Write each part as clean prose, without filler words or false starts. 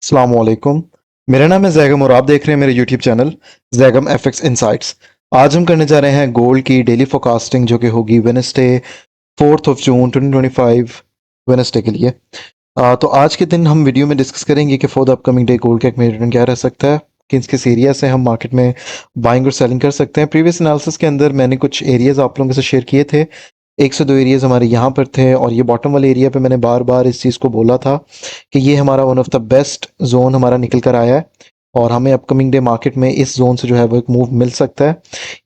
अस्सलामुअलैकुम। मेरा नाम है जैगम और आप देख रहे हैं मेरे YouTube channel Zaigham FX insights. आज हम करने जा रहे हैं गोल्ड की डेली फोरकास्टिंग जो कि होगी वेडनेसडे 4 जून 2025 वेडनेसडे के लिए। तो आज के दिन हम वीडियो में डिस्कस करेंगे कि for the upcoming day gold का एक रिटर्न क्या रह सकता है, किस किस एरिया से हम मार्केट में बाइंग और सेलिंग कर सकते हैं। प्रीवियस एनालिसिस के अंदर मैंने कुछ एरियाज आप लोगों के साथ शेयर किए थे। एक से दो एरियाज हमारे यहाँ पर थे और ये बॉटम वाले एरिया पे मैंने बार बार इस चीज़ को बोला था कि ये हमारा one of the west zone हमारा निकल कर आया है और हमें अपकमिंग डे मार्केट में इस जोन से जो है वो एक मूव मिल सकता है।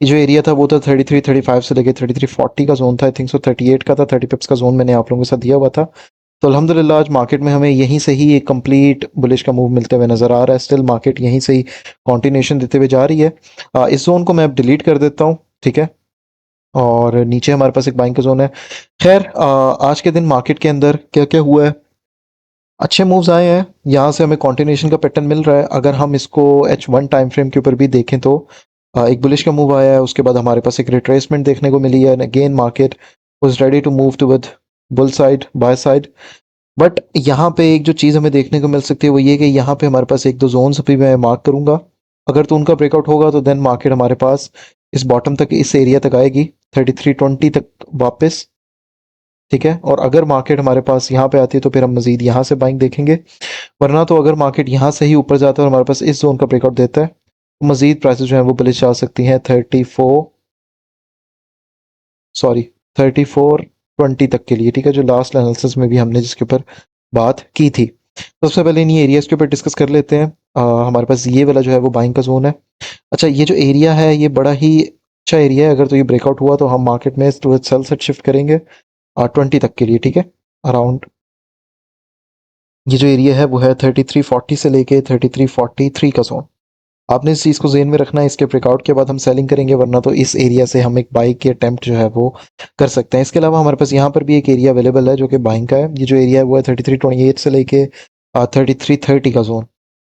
ये जो एरिया था वो था 33-35 से लेके 33-40 का जोन था। आई थिंक सो 38 का था, 30 पिप्स का जोन मैंने आप लोगों के साथ दिया हुआ था। तो अल्हम्दुलिल्लाह आज मार्केट में हमें यहीं से ही एक कंप्लीट बुलिश का मूव मिलते हुए नजर आ रहा है। स्टिल मार्केट यहीं से ही कंटिन्यूएशन देते हुए जा रही है। इस जोन को मैं अब डिलीट कर देता हूँ, ठीक है। और नीचे हमारे पास एक बाइंग का जोन है। खैर आज के दिन मार्केट के अंदर क्या क्या हुआ है, अच्छे मूव्स आए हैं। यहाँ से हमें कंटिन्यूएशन का पैटर्न मिल रहा है। अगर हम इसको H1 टाइम फ्रेम के ऊपर भी देखें तो एक बुलिश का मूव आया है, उसके बाद हमारे पास एक रिट्रेसमेंट देखने को मिली है and again market was ready to move toward bull side by side. But यहाँ पे एक जो चीज़ हमें देखने को मिल सकती है वो ये कि यहाँ पे हमारे पास एक दो जोन्स भी मैं मार्क करूंगा। अगर तो उनका ब्रेकआउट होगा तो देन मार्केट हमारे पास इस बॉटम तक, इस एरिया तक आएगी 3320 तक वापस, ठीक है। और अगर मार्केट हमारे पास यहाँ पे आती है तो फिर हम मजीद यहाँ से बाइंग देखेंगे। वरना तो अगर मार्केट यहाँ से ही ऊपर जाता है और हमारे पास इस जोन का ब्रेकआउट देता है तो मजीद प्राइसेस जो है वो बुलिश जा सकती हैं 3420 तक के लिए, ठीक है, जो लास्ट एनालिसिस में भी हमने जिसके ऊपर बात की थी। तो सबसे पहले इन एरियाज के ऊपर डिस्कस कर लेते हैं। हमारे पास ये वाला जो है वो बाइंग का जोन है। अच्छा, ये जो एरिया है ये बड़ा ही अच्छा एरिया है। अगर तो ये ब्रेकआउट हुआ तो हम मार्केट में सेल सेट शिफ्ट करेंगे 20 तक के लिए, ठीक है। अराउंड ये जो एरिया है वो है 3340 से लेके 3343 का जोन। आपने इस चीज़ को ज़हन में रखना है। इसके ब्रेकआउट के बाद हम सेलिंग करेंगे, वरना तो इस एरिया से हम एक बाइक की अटेम्प्ट जो है वो कर सकते हैं। इसके अलावा हमारे पास यहाँ पर भी एक एरिया अवेलेबल है जो कि बाइंग का है। ये जो एरिया है वो है 3328 से लेके 3330 का जोन।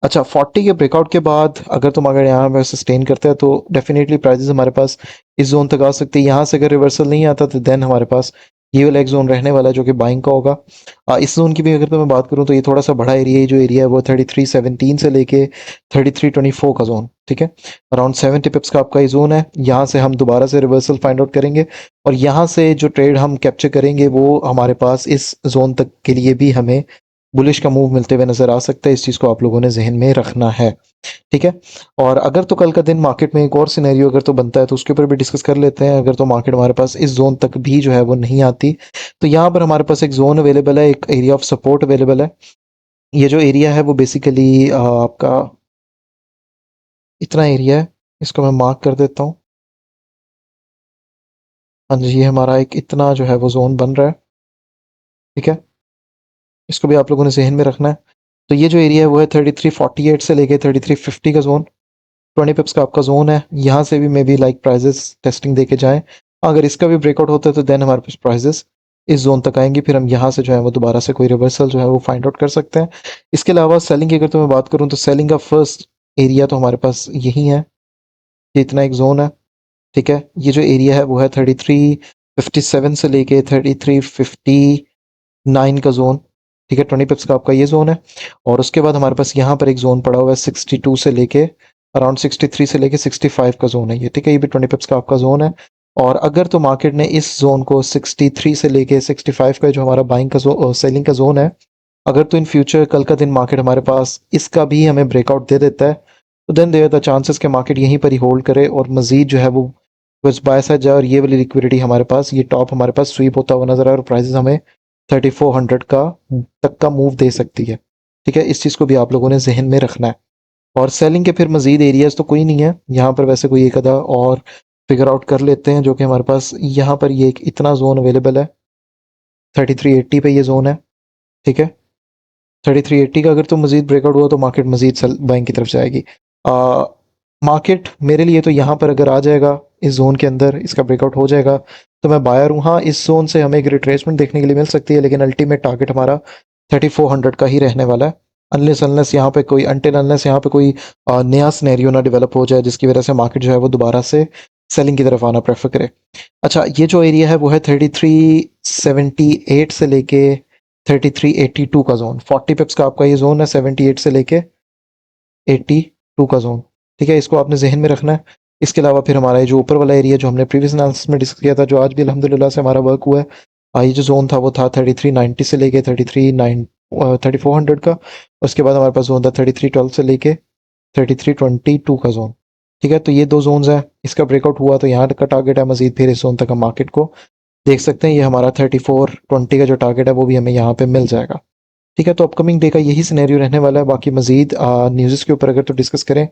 अच्छा, 40 के ब्रेकआउट के बाद अगर तुम अगर यहाँ पर सस्टेन करते हैं तो डेफिनेटली प्राइजेस हमारे पास इस जोन तक आ सकती है। यहाँ से अगर रिवर्सल नहीं आता तो देन हमारे पास ये वाला एक जोन रहने वाला है जो कि बाइंग का होगा। इस जोन की भी अगर तो मैं बात करूँ तो ये थोड़ा सा बड़ा एरिया है। जो एरिया है वो 3317 से लेके 3324 का जोन, ठीक है। अराउंड 70 पिप्स का आपका ये जोन है। यहाँ से हम दोबारा से रिवर्सल फाइंड आउट करेंगे और यहाँ से जो ट्रेड हम कैप्चर करेंगे वो हमारे पास इस जोन तक के लिए भी हमें बुलिश का मूव मिलते हुए नजर आ सकता है। इस चीज़ को आप लोगों ने जहन में रखना है, ठीक है। और अगर तो कल का दिन मार्केट में एक और सिनेरियो अगर तो बनता है तो उसके ऊपर भी डिस्कस कर लेते हैं। अगर तो मार्केट हमारे पास इस जोन तक भी जो है वो नहीं आती तो यहाँ पर हमारे पास एक जोन अवेलेबल है, एक एरिया ऑफ सपोर्ट अवेलेबल है। ये जो एरिया है वो बेसिकली आपका इतना एरिया है। इसको मैं मार्क कर देता हूँ। हाँ जी, ये हमारा एक इतना जो है वो जोन बन रहा है, ठीक है। इसको भी आप लोगों ने जहन में रखना है। तो ये जो एरिया है वो है 3348 से लेके 3350 का जोन। 20 पिप्स का आपका जोन है। यहाँ से भी maybe like prices testing देके जाएं। अगर इसका भी ब्रेकआउट होता है तो देन हमारे पास प्राइजेस इस जोन तक आएंगी। फिर हम यहाँ से जो है वो दोबारा से कोई रिवर्सल जो है वो फाइंड आउट कर सकते हैं। इसके अलावा सेलिंग की अगर तो मैं बात करूँ तो सेलिंग का फर्स्ट एरिया तो हमारे पास यही है। ये इतना एक जोन है, ठीक है। ये जो एरिया है वो है 3357 से लेके 3359 का जोन, ठीक है। 20 पिप्स का आपका ये जोन है। और उसके बाद हमारे पास यहाँ पर एक जोन पड़ा हुआ है 62 से लेके अराउंड 63 से लेके 65 का जोन है ये, ठीक है। ये भी 20 पिप्स का आपका जोन है। और अगर तो मार्केट ने इस जोन को 63 से लेके 65 का जो हमारा बाइंग का सेलिंग का जोन है, अगर तो इन फ्यूचर कल का दिन मार्केट हमारे पास इसका भी हमें ब्रेकआउट दे देता है तो देन देयर द चांसेस के मार्केट यहीं पर ही होल्ड करे और मजीद जो है वो बस बाय साइड जाए और ये वाली लिक्विडिटी हमारे पास, ये टॉप हमारे पास स्वीप होता हुआ नजर आ रहा है और प्राइसेस हमें 3400 का तक का मूव दे सकती है, ठीक है। इस चीज़ को भी आप लोगों ने जहन में रखना है। और सेलिंग के फिर मजीद एरियाज तो कोई नहीं है यहाँ पर। वैसे कोई एक आधा और फिगर आउट कर लेते हैं जो कि हमारे पास यहाँ पर ये एक इतना जोन अवेलेबल है 3380 पे ये जोन है, ठीक है। 3380 का अगर तो मजीद ब्रेकआउट हुआ तो मार्केट मजीद सेल बाइंग की तरफ जाएगी। मार्केट मेरे लिए तो यहाँ पर अगर आ जाएगा इस जोन के अंदर, इसका ब्रेकआउट हो जाएगा तो मैं बायर हूँ। हाँ, इस जोन से हमें एक रिट्रेसमेंट देखने के लिए मिल सकती है लेकिन अल्टीमेट टारगेट हमारा 3400 का ही रहने वाला है। अनलेस अनलेस यहाँ पे कोई अनटिल अनलेस यहाँ पे कोई नया सिनेरियो ना डेवलप हो जाए जिसकी वजह से मार्केट जो है वो दोबारा से सेलिंग की तरफ आना प्रेफर करे। अच्छा, ये जो एरिया है वो है 3378 से लेके 3382 का जोन, 40 पिप्स का आपका ये जोन है 78 से लेके 82 का जोन। ठीक है, इसको आपने जहन में रखना है। इसके अलावा फिर हमारा ये जो ऊपर वाला एरिया जो हमने प्रीवियस एनालिसिस में डिस्कस किया था, जो आज भी अल्हम्दुलिल्लाह से हमारा वर्क हुआ है, ये जो जोन था वो था 3390 से लेके 3400 का। उसके बाद हमारे पास जोन था 3312 से लेके 3322 का जोन। ठीक है, तो ये दो जोन्स हैं, इसका ब्रेकआउट हुआ तो यहाँ का टारगेट है मजीद फिर इस जोन तक हम मार्केट को देख सकते हैं। ये हमारा 3420 का जो टारगेट है वो भी हमें यहाँ पे मिल जाएगा। ठीक है, तो अपकमिंग डे का यही सिनेरियो रहने वाला है। बाकी मजीद न्यूज़ के ऊपर अगर तो डिस्कस करें,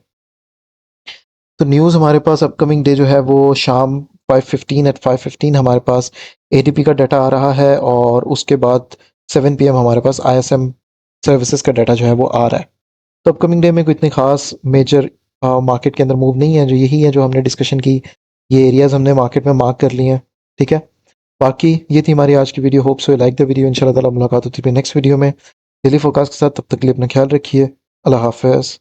तो न्यूज़ हमारे पास अपकमिंग डे जो है वो शाम 5:15 एट 5:15 हमारे पास एडीपी का डाटा आ रहा है, और उसके बाद 7 PM हमारे पास आईएसएम सर्विसेज का डाटा जो है वो आ रहा है। तो अपकमिंग डे में कोई इतनी खास मेजर मार्केट के अंदर मूव नहीं है, जो यही है जो हमने डिस्कशन की, ये एरियाज हमने मार्केट में मार्क कर लिए हैं। ठीक है, बाकी ये थी हमारी आज की video. Hope so like the video. इंशाल्लाह ताला मुलाकात होती है नेक्स्ट वीडियो में डेली फोरकास्ट के साथ। तब तक के लिए अपना ख्याल रखिए। अल्लाह हाफ़िज़।